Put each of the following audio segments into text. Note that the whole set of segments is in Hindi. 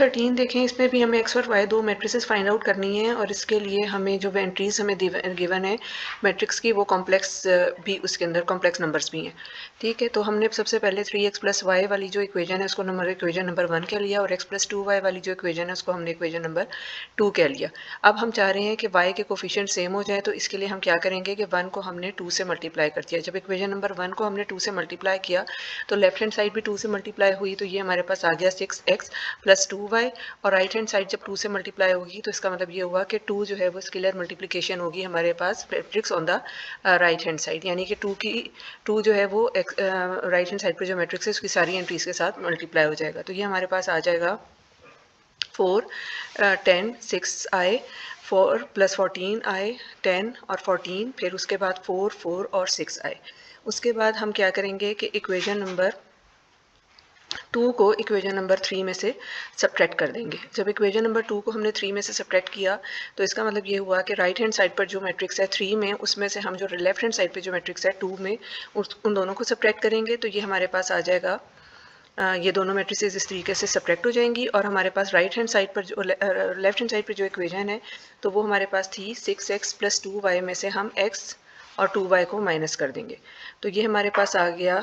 13 देखें, इसमें भी हमें एक्स और वाई दो मैट्रिसेस फाइंड आउट करनी है और इसके लिए हमें जो एंट्रीज हमें गिवन है मैट्रिक्स की वो कॉम्प्लेक्स भी उसके अंदर कॉम्प्लेक्स नंबर्स भी हैं। ठीक है, तो हमने सबसे पहले 3x प्लस वाई वाली जो इक्वेशन है उसको इक्वेशन नंबर 1 कह लिया और x प्लस 2y वाली जो इक्वेशन है उसको हमने इक्वेशन नंबर 2 कह लिया। अब हम चाह रहे हैं कि y के कोफिशिएंट सेम हो जाए, तो इसके लिए हम क्या करेंगे कि 1 को हमने 2 से मल्टीप्लाई कर दिया। जब इक्वेशन नंबर 1 को हमने 2 से मल्टीप्लाई किया तो लेफ्ट हैंड साइड भी 2 से मल्टीप्लाई हुई, तो ये हमारे पास आ गया 6x प्लस 2y और राइट हैंड साइड जब 2 से मल्टीप्लाई होगी तो इसका मतलब ये हुआ कि 2 जो है वो स्केलर मल्टीप्लिकेशन होगी हमारे पास matrix on the right hand side, यानी कि 2 जो है वो राइट हैंड साइड पर जो मैट्रिक्स है उसकी सारी एंट्रीज के साथ मल्टीप्लाई हो जाएगा। तो ये हमारे पास आ जाएगा 4 10 6i 4 प्लस 14i 10 और 14, फिर उसके बाद 4 4 और 6i। उसके बाद हम क्या करेंगे कि इक्वेशन नंबर 2 को इक्वेशन नंबर 3 में से सब्ट्रैक्ट कर देंगे। जब इक्वेशन नंबर 2 को हमने 3 में से सब्ट्रैक्ट किया तो इसका मतलब ये हुआ कि राइट हैंड साइड पर जो मैट्रिक्स है 3 में, उसमें से हम जो लेफ्ट हैंड साइड पे जो मैट्रिक्स है 2 में उन दोनों को सब्ट्रैक्ट करेंगे तो ये हमारे पास आ जाएगा ये दोनों मैट्रिसेस इस तरीके से सब्ट्रैक्ट हो जाएंगी और हमारे पास राइट हैंड साइड पर जो लेफ्ट हैंड साइड पर जो इक्वेशन है तो वो हमारे पास थी 6x प्लस 2y में से हम x और 2y को माइनस कर देंगे। तो ये हमारे पास आ गया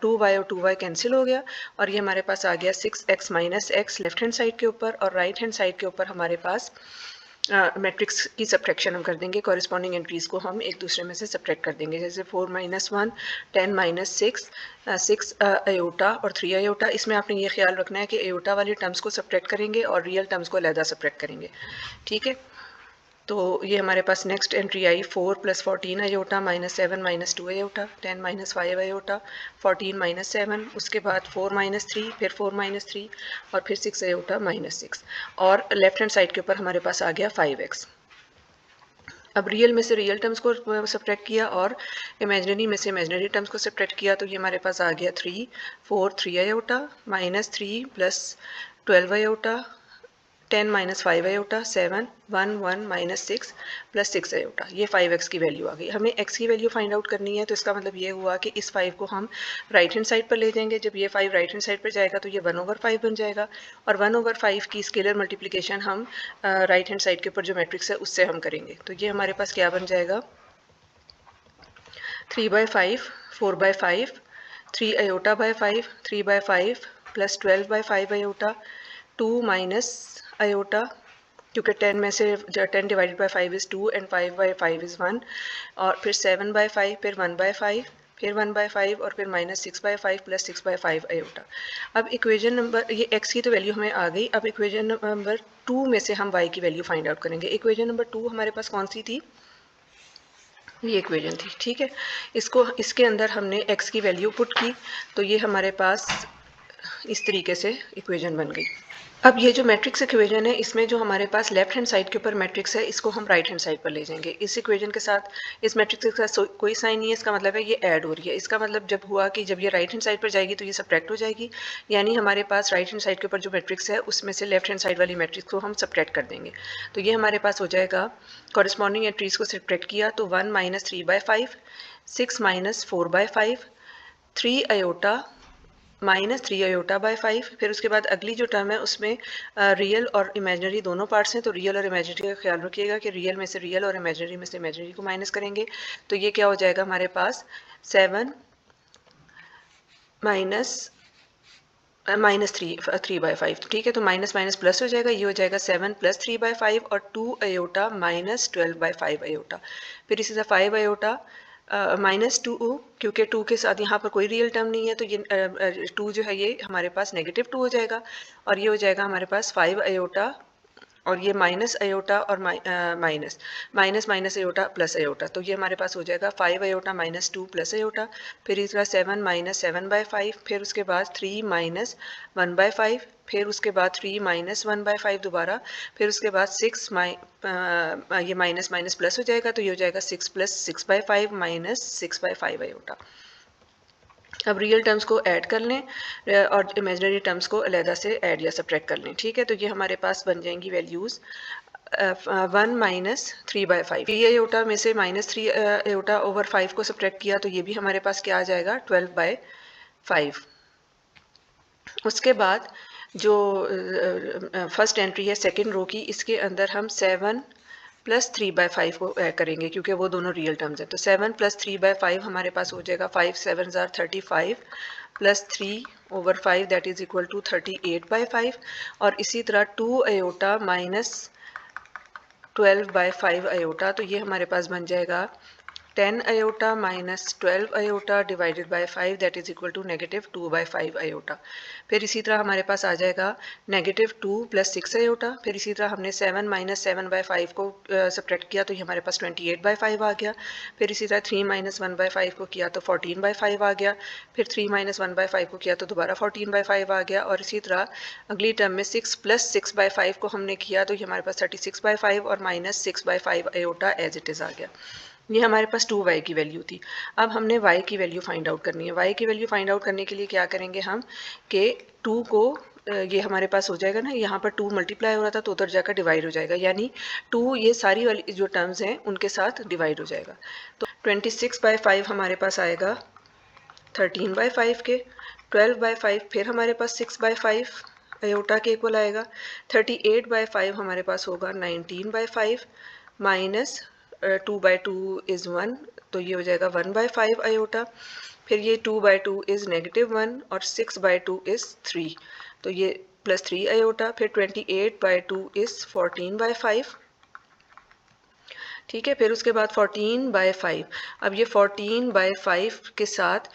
2y और 2y कैंसिल हो गया और ये हमारे पास आ गया 6x minus x left hand side के ऊपर और राइट हैंड साइड के ऊपर हमारे पास मैट्रिक्स की सब्ट्रैक्शन हम कर देंगे। कॉरिस्पॉन्डिंग एंट्रीज को हम एक दूसरे में से सब्ट्रैक्ट कर देंगे, जैसे 4 माइनस 1 10 माइनस 6 6 अयोटा और 3 अयोटा। इसमें आपने ये ख्याल रखना है कि अयोटा वाली टर्म्स को सब्ट्रैक्ट करेंगे और रियल टर्म्स को अलहदा सब्ट्रैक्ट करेंगे। ठीक है, तो ये हमारे पास नेक्स्ट एंट्री आई 4 plus 14 iota minus 7 minus 2 iota 10 minus 5 iota 14 minus 7, उसके बाद 4 माइनस 3, फिर 4 माइनस 3 और फिर 6 अयोटा माइनस 6 और लेफ्ट हैंड साइड के ऊपर हमारे पास आ गया 5x। अब रियल में से रियल टर्म्स को सब्ट्रैक्ट किया और इमेजिनरी में से इमेजिनरी टर्म्स को सब्ट्रैक्ट किया तो ये हमारे पास आ गया 3 4 3 iota minus 3 plus 12 iota 10 minus 5 iota 7 1 1 minus 6 plus 6 iota. ये 5x की वैल्यू आ गई। हमें x की वैल्यू फाइंड आउट करनी है तो इसका मतलब ये हुआ कि इस 5 को हम राइट हैंड साइड पर ले जाएंगे। जब ये 5 राइट हैंड साइड पर जाएगा तो ये 1/5 बन जाएगा और 1/5 की स्केलर मल्टीप्लिकेशन हम राइट हैंड साइड के ऊपर जो मैट्रिक्स है उससे हम करेंगे। तो ये हमारे पास क्या बन जाएगा 3/5 4/5 3 iota by 5 3/5 plus 12/5 iota 2 minus iota, क्योंकि 10 में से 10 divided by 5 is 2 and 5/5 is 1 और फिर 7/5 फिर 1/5 फिर 1/5 और फिर माइनस 6/5 प्लस 6/5 अयोटा। अब इक्वेशन नंबर ये x की तो वैल्यू हमें आ गई। अब इक्वेशन नंबर 2 में से हम y की वैल्यू फाइंड आउट करेंगे। इक्वेशन नंबर 2 हमारे पास कौन सी थी, ये इक्वेशन थी। ठीक है, इसके अंदर हमने x की वैल्यू पुट की तो ये हमारे पास इस तरीके से इक्वेशन बन गई। अब ये जो मैट्रिक्स इक्वेशन है इसमें जो हमारे पास लेफ्ट हैंड साइड के ऊपर मैट्रिक्स है इसको हम राइट हैंड साइड पर ले जाएंगे। इस इक्वेशन के साथ इस मैट्रिक्स के साथ कोई साइन नहीं है, इसका मतलब है ये ऐड हो रही है। इसका मतलब जब हुआ कि जब ये राइट हैंड साइड पर जाएगी तो ये सब्ट्रैक्ट हो जाएगी, यानी हमारे पास राइट हैंड साइड के ऊपर जो मैट्रिक्स है उसमें से लेफ्ट हैंड साइड वाली मैट्रिक्स को हम सब्ट्रैक्ट कर देंगे। तो ये हमारे पास हो जाएगा, कॉरिस्पॉन्डिंग एंट्रीज को सब्ट्रैक्ट किया तो 1 minus 3/5 6 minus 4/5 3 iota minus 3 iota by 5। फिर उसके बाद अगली जो टर्म है उसमें रियल और इमेजिनरी दोनों पार्ट्स हैं, तो रियल और इमेजिनरी का ख्याल रखिएगा कि रियल में से रियल और इमेजिनरी में से इमेजिनरी को माइनस करेंगे। तो ये क्या हो जाएगा हमारे पास 7 माइनस माइनस 3/5। ठीक है, तो माइनस माइनस प्लस हो जाएगा, ये हो जाएगा 7 प्लस 3/5 और 2 अयोटा माइनस 12/5 अयोटा। फिर इसी तरह 5 अयोटा माइनस 2, क्योंकि 2 के साथ यहाँ पर कोई रियल टर्म नहीं है तो ये 2 जो है ये हमारे पास नेगेटिव 2 हो जाएगा और ये हो जाएगा हमारे पास 5 अयोटा और ये माइनस अयोटा और minus minus minus iota plus iota. तो ये हमारे पास हो जाएगा 5 अयोटा माइनस 2 प्लस अयोटा। फिर इस तरह 7 माइनस 7/5, फिर उसके बाद 3 माइनस 1/5, फिर उसके बाद 3 माइनस 1/5 दोबारा, फिर उसके बाद 6 ये माइनस माइनस प्लस हो जाएगा तो ये हो जाएगा 6 प्लस 6/5 माइनस 6/5 अयोटा। अब रियल टर्म्स को ऐड कर लें और इमेजिनरी टर्म्स को अलहदा से ऐड या सब्ट्रैक्ट कर लें। ठीक है, तो ये हमारे पास बन जाएंगी वैल्यूज़ 1 माइनस 3/5। 3 अयोटा में से माइनस 3 अयोटा ओवर 5 को सब्ट्रैक्ट किया तो ये भी हमारे पास क्या आ जाएगा 12/5। उसके बाद जो फर्स्ट एंट्री है सेकेंड रो की, इसके अंदर हम 7 प्लस 3/5 को ऐड करेंगे क्योंकि वो दोनों रियल टर्म्स हैं। तो 7 प्लस 3/5 हमारे पास हो जाएगा 5 7 जार 35 plus 3/5 that is equal to 38/5 और इसी तरह 2 आयोटा माइनस 12/5 आयोटा, तो ये हमारे पास बन जाएगा 10 iota minus 12 iota divided by 5 that is equal to -2/5 iota. फिर इसी तरह हमारे पास आ जाएगा -2 प्लस 6 आयोटा। फिर इसी तरह हमने 7 माइनस 7/5 को सब्ट्रैक्ट किया तो ये हमारे पास 28/5 आ गया। फिर इसी तरह 3 माइनस 1/5 को किया तो 14/5 आ गया। फिर 3 माइनस 1/5 को किया तो दोबारा 14/5 आ गया। और इसी तरह अगली टर्म में 6 प्लस 6/5 को हमने किया तो ये हमारे पास 36/5 और minus 6/5 iota as it is आ गया। ये हमारे पास 2y की वैल्यू थी। अब हमने y की वैल्यू फाइंड आउट करनी है। y की वैल्यू फाइंड आउट करने के लिए क्या करेंगे हम कि 2 को ये हमारे पास हो जाएगा ना, यहाँ पर 2 मल्टीप्लाई हो रहा था तो उधर जाकर डिवाइड हो जाएगा, यानी 2 ये सारी वाली जो टर्म्स हैं उनके साथ डिवाइड हो जाएगा। तो 26/5 हमारे पास आएगा 13/5 के, 12/5 फिर हमारे पास 6/5 अयोटा के इक्वल आएगा, 38/5 हमारे पास होगा 19/5 माइनस 2/2 इज़ 1, तो ये हो जाएगा 1/5 आयोटा। फिर ये 2/2 इज़ -1 और 6/2 इज़ 3, तो ये प्लस 3 आयोटा। फिर 28/2 इज़ 14/5, ठीक है। फिर उसके बाद 14/5, अब ये 14/5 के साथ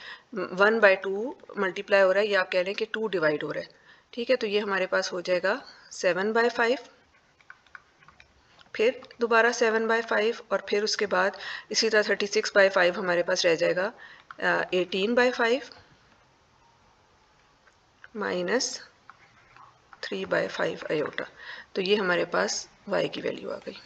1/2 मल्टीप्लाई हो रहा है, या आप कह रहे हैं कि 2 डिवाइड हो रहा है, ठीक है। तो ये हमारे पास हो जाएगा 7/5, फिर दोबारा 7/5 और फिर उसके बाद इसी तरह 36/5 हमारे पास रह जाएगा 18/5 माइनस 3/5 आयोटा। तो ये हमारे पास y की वैल्यू आ गई।